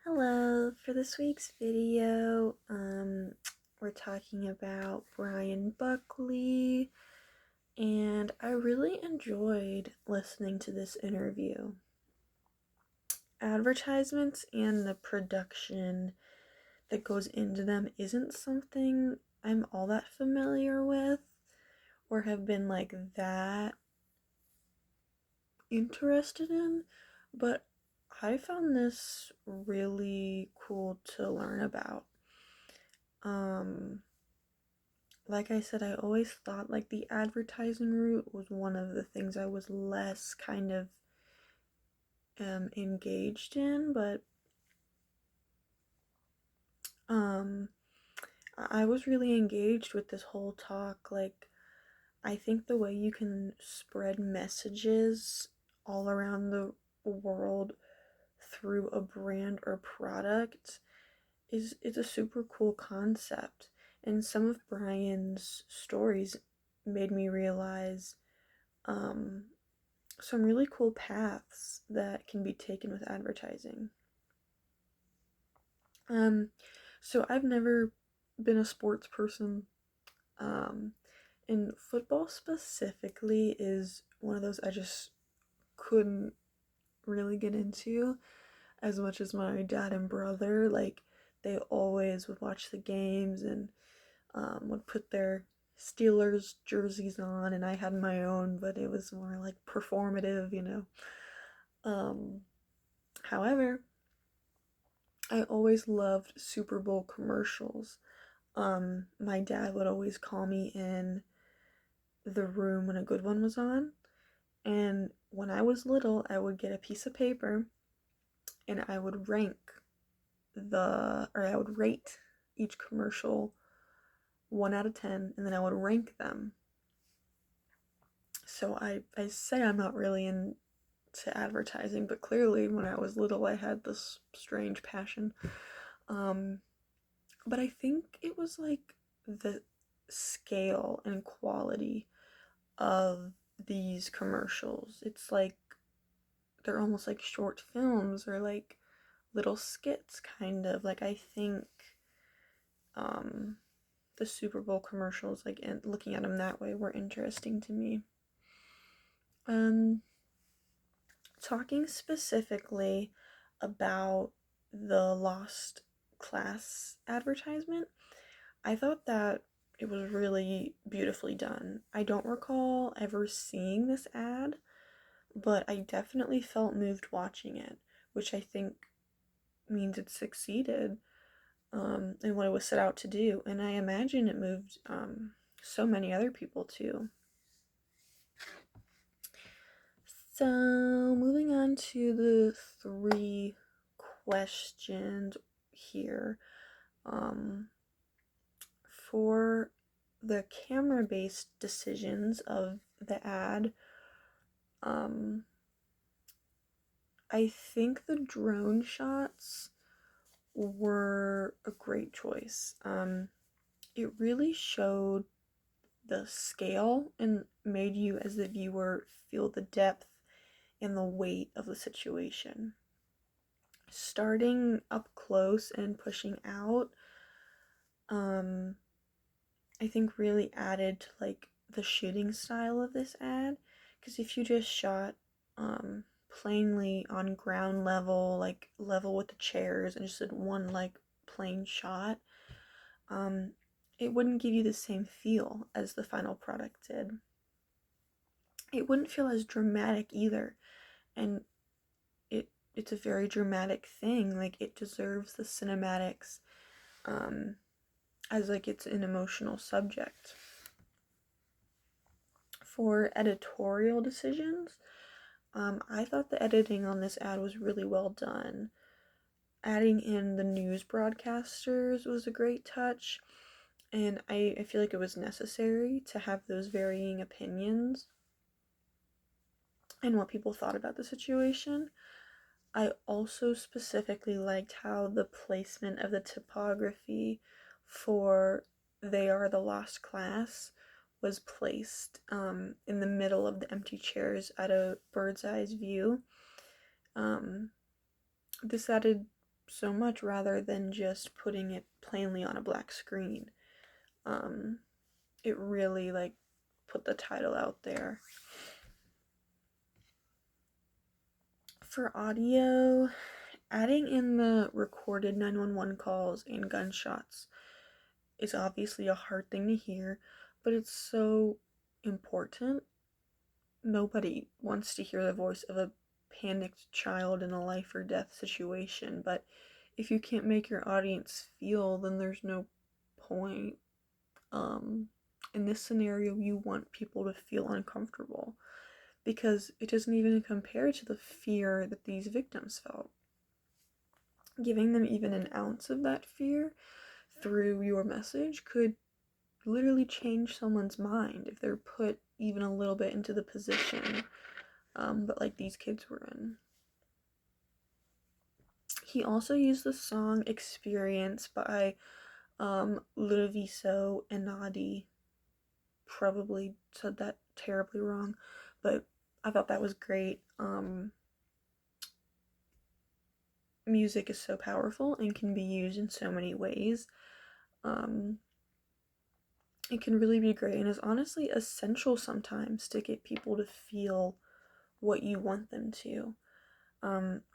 Hello, for this week's video, we're talking about Brian Buckley, and I really enjoyed listening to this interview. Advertisements and the production that goes into them isn't something I'm all that familiar with or have been like that interested in, but I found this really cool to learn about. Um, like I said, I always thought like the advertising route was one of the things I was less kind of engaged in, but um I was really engaged with this whole talk. Like, I think the way you can spread messages all around the world through a brand or product is a super cool concept. And some of Brian's stories made me realize um, some really cool paths that can be taken with advertising. Um, so I've never been a sports person, um, and football specifically is one of those I just couldn't really get into as much as my dad and brother. Like, they always would watch the games and would put their Steelers jerseys on, and I had my own, but it was more like performative. Um, However, I always loved Super Bowl commercials. My dad would always call me in the room when a good one was on, and when I was little, I would get a piece of paper and I would rate each commercial 1 out of 10, and then I would rank them. So I say I'm not really into advertising, but clearly when I was little, I had this strange passion. Um, but I think it was like the scale and quality of these commercials. It's like they're almost like short films or like little skits, kind of. Like, I think um, the Super Bowl commercials, like, and looking at them that way, were interesting to me. Um, Talking specifically about the Lost Class advertisement, I thought that it was really beautifully done. I don't recall ever seeing this ad, but I definitely felt moved watching it, which I think means it succeeded in what it was set out to do. And I imagine it moved so many other people too. So, moving on to the three questions here. Um, for the camera-based decisions of the ad, um, I think the drone shots were a great choice. It really showed the scale and made you, as the viewer, feel the depth and the weight of the situation. Starting up close and pushing out, um, I think really added to like the shooting style of this ad. Because if you just shot plainly on ground level, like level with the chairs, and just did one like plain shot, um, it wouldn't give you the same feel as the final product did. It wouldn't feel as dramatic either, and it's a very dramatic thing. Like, it deserves the cinematics, as like it's an emotional subject. For editorial decisions, I thought the editing on this ad was really well done. Adding in the news broadcasters was a great touch, and I feel like it was necessary to have those varying opinions and what people thought about the situation. I also specifically liked how the placement of the typography for "They Are the Lost Class" was placed in the middle of the empty chairs at a bird's eye view. This added so much rather than just putting it plainly on a black screen. It really like put the title out there. For audio, adding in the recorded 911 calls and gunshots is obviously a hard thing to hear, but it's so important. Nobody wants to hear the voice of a panicked child in a life or death situation, but if you can't make your audience feel, then there's no point. In this scenario, you want people to feel uncomfortable because it doesn't even compare to the fear that these victims felt. Giving them even an ounce of that fear through your message could literally change someone's mind if they're put even a little bit into the position that like these kids were in. He also used the song Experience by Ludovico Einaudi. Probably said that terribly wrong, but I thought that was great. Music is so powerful and can be used in so many ways. It can really be great and is honestly essential sometimes to get people to feel what you want them to.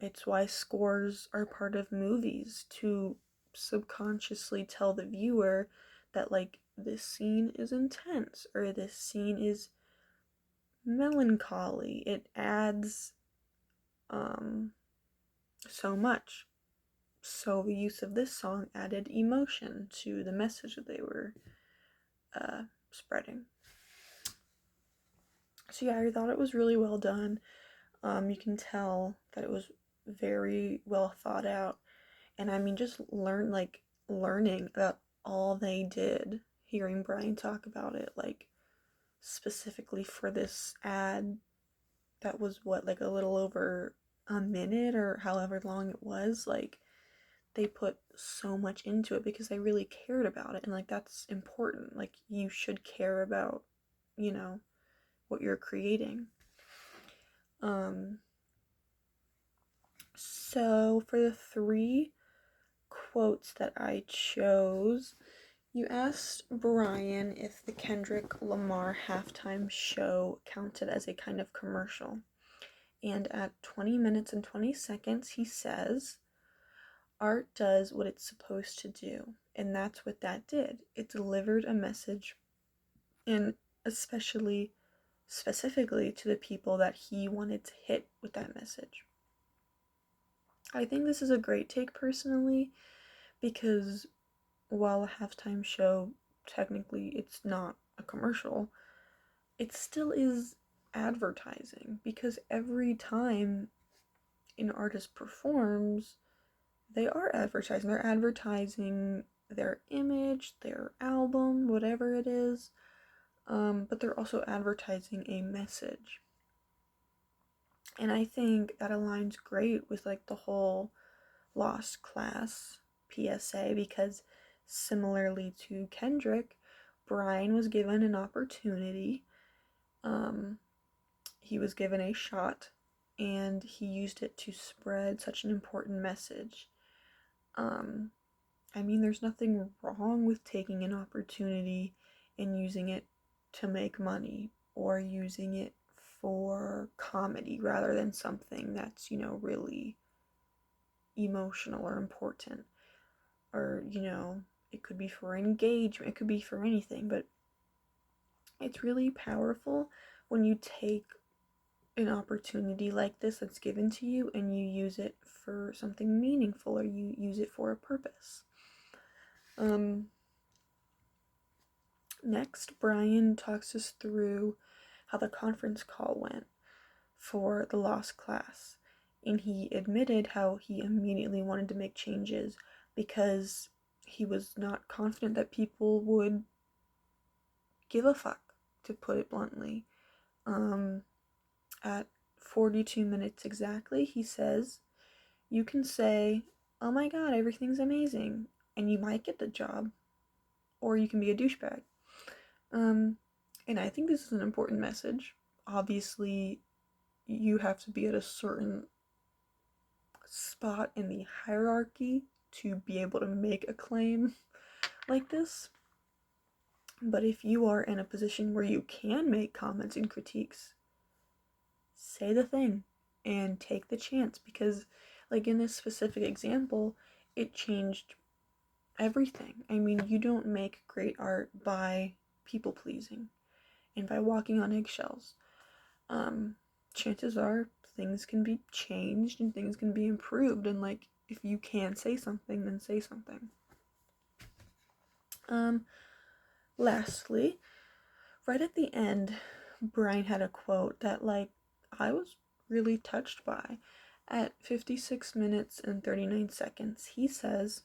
It's why scores are part of movies, to subconsciously tell the viewer that like this scene is intense or this scene is melancholy. It adds so much. So the use of this song added emotion to the message that they were spreading. So yeah, I thought it was really well done. You can tell that it was very well thought out, and I mean, just learning about all they did, hearing Brian talk about it, like specifically for this ad that was like a little over a minute or however long it was, like they put so much into it because they really cared about it, and like that's important. Like you should care about, what you're creating. So for the 3 quotes that I chose, you asked Brian if the Kendrick Lamar halftime show counted as a kind of commercial. And at 20 minutes and 20 seconds, he says, art does what it's supposed to do. And that's what that did. It delivered a message, and specifically to the people that he wanted to hit with that message. I think this is a great take personally, because while a halftime show, technically it's not a commercial, it still is advertising, because every time an artist performs, they are advertising. They're advertising their image, their album, whatever it is, but they're also advertising a message. And I think that aligns great with like the whole Lost Class PSA, because similarly to Kendrick, Brian was given an opportunity. He was given a shot, and he used it to spread such an important message. I mean, there's nothing wrong with taking an opportunity and using it to make money, or using it for comedy rather than something that's, really emotional or important. Or, it could be for engagement, it could be for anything, but it's really powerful when you take an opportunity like this that's given to you and you use it for something meaningful, or you use it for a purpose. Next, Brian talks us through how the conference call went for the Lost Class, and he admitted how he immediately wanted to make changes because he was not confident that people would give a fuck, to put it bluntly. At 42 minutes exactly, he says, you can say, oh my god, everything's amazing, and you might get the job, or you can be a douchebag. And I think this is an important message. Obviously, you have to be at a certain spot in the hierarchy to be able to make a claim like this. But if you are in a position where you can make comments and critiques, say the thing and take the chance, because like in this specific example, it changed everything. I mean, you don't make great art by people pleasing and by walking on eggshells. Chances are things can be changed and things can be improved, and like if you can say something, then say something. Lastly, right at the end, Brian had a quote that like I was really touched by. At 56 minutes and 39 seconds, he says,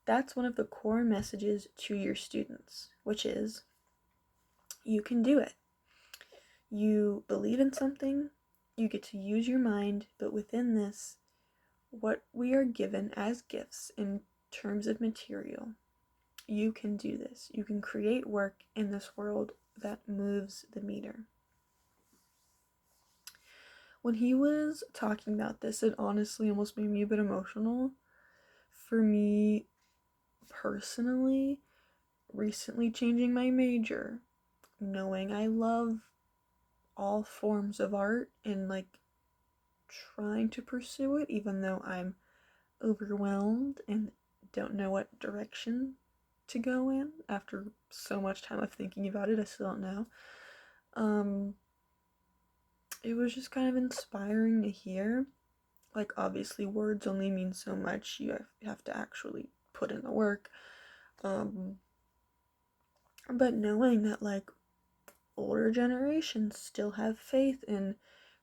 "That's one of the core messages to your students, which is, you can do it. You believe in something, you get to use your mind, but within this, what we are given as gifts in terms of material, you can do this. You can create work in this world that moves the meter." When he was talking about this, it honestly almost made me a bit emotional. For me personally, recently changing my major, knowing I love all forms of art and like trying to pursue it, even though I'm overwhelmed and don't know what direction to go in after so much time of thinking about it. I still don't know. It was just kind of inspiring to hear. Like, obviously, words only mean so much. You have to actually put in the work. But knowing that, like, older generations still have faith in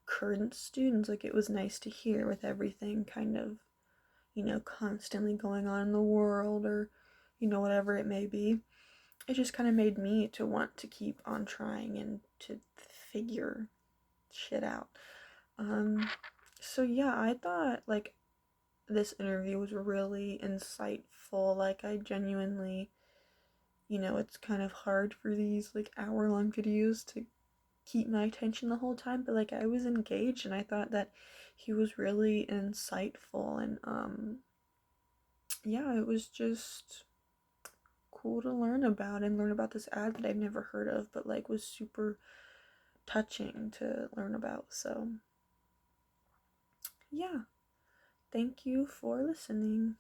current students, like, it was nice to hear with everything kind of, constantly going on in the world, or, whatever it may be. It just kind of made me to want to keep on trying and to figure shit out. So yeah, I thought, like, this interview was really insightful. Like, I genuinely, it's kind of hard for these, like, hour-long videos to keep my attention the whole time, but, like, I was engaged, and I thought that he was really insightful, and, yeah, it was just cool to learn about, and learn about this ad that I've never heard of, but, like, was super touching to learn about. So, yeah, thank you for listening.